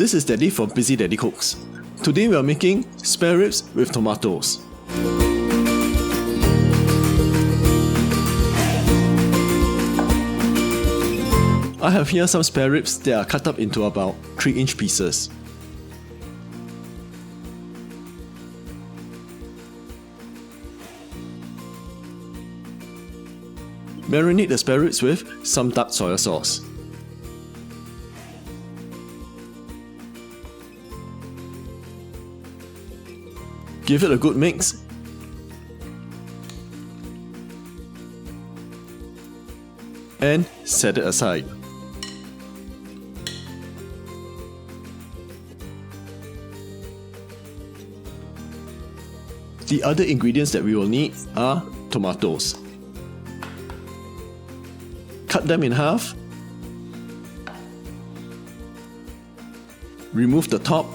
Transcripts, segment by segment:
This is Daddy from Busy Daddy Cooks. Today we are making spare ribs with tomatoes. I have here some spare ribs that are cut up into about 3-inch pieces. Marinate the spare ribs with some dark soy sauce. Give it a good mix. And set it aside. The other ingredients that we will need are tomatoes. Cut them in half. Remove the top.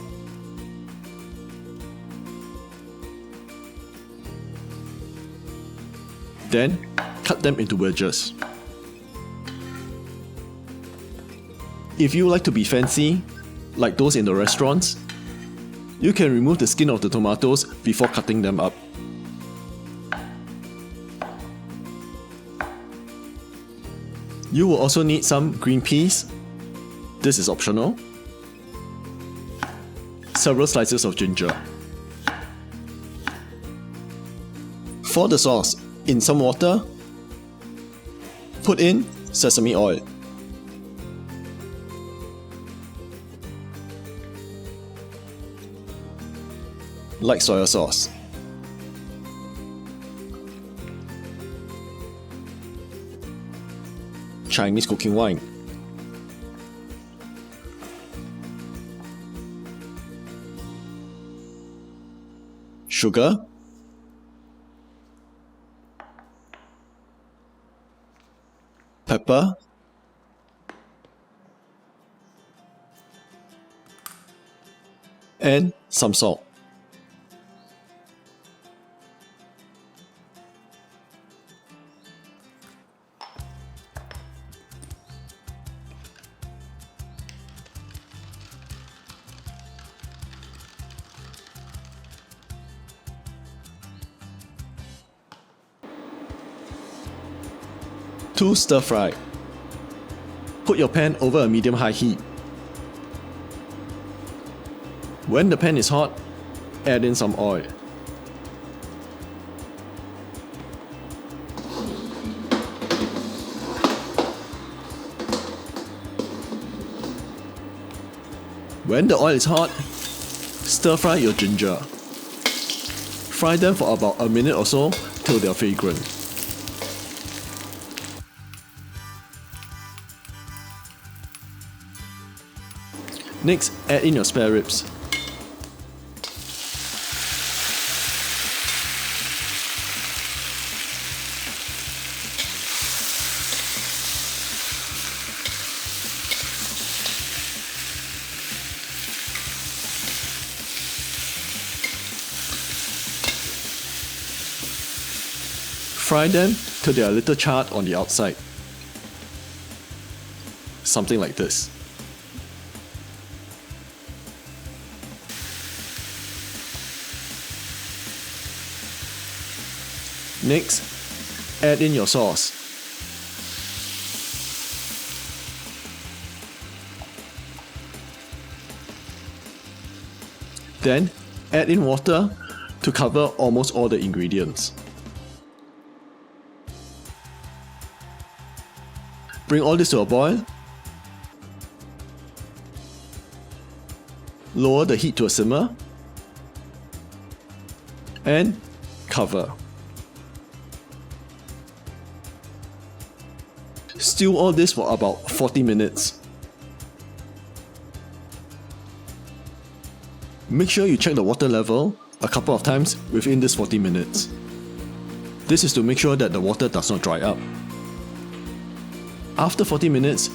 Then cut them into wedges. If you like to be fancy, like those in the restaurants, you can remove the skin of the tomatoes before cutting them up. You will also need some green peas. This is optional. Several slices of ginger. For the sauce, in some water, put in sesame oil. Like soy sauce. Chinese cooking wine. Sugar. Pepper. And some salt. To stir fry. Put your pan over a medium-high heat. When the pan is hot, add in some oil. When the oil is hot, stir fry your ginger. Fry them for about a minute or so till they are fragrant. Next, add in your spare ribs. Fry them till they are a little charred on the outside. Something like this. Next, add in your sauce. Then, add in water to cover almost all the ingredients. Bring all this to a boil. Lower the heat to a simmer. And cover. Stew all this for about 40 minutes. Make sure you check the water level a couple of times within this 40 minutes. This is to make sure that the water does not dry up. After 40 minutes,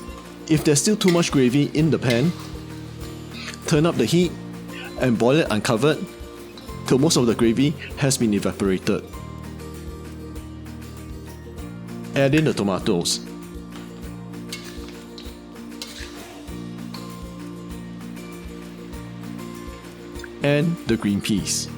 if there's still too much gravy in the pan, turn up the heat and boil it uncovered till most of the gravy has been evaporated. Add in the tomatoes. and the green peas.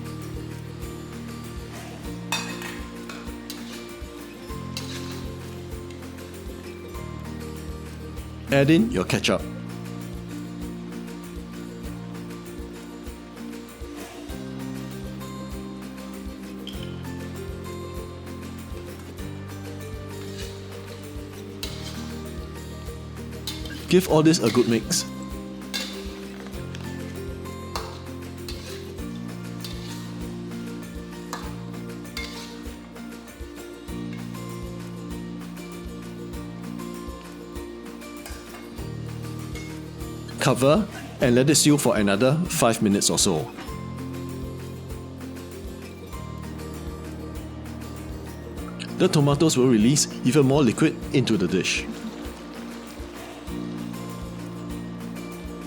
Add in your ketchup. Give all this a good mix. Cover and let it stew for another 5 minutes or so. The tomatoes will release even more liquid into the dish.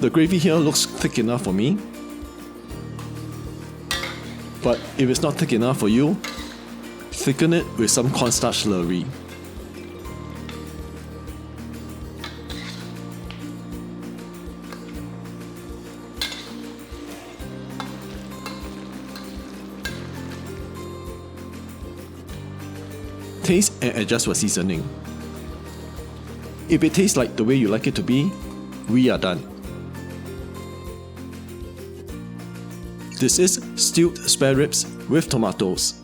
The gravy here looks thick enough for me, but if it's not thick enough for you, thicken it with some cornstarch slurry. Taste and adjust for seasoning. If it tastes like the way you like it to be, we are done. This is stewed spare ribs with tomatoes.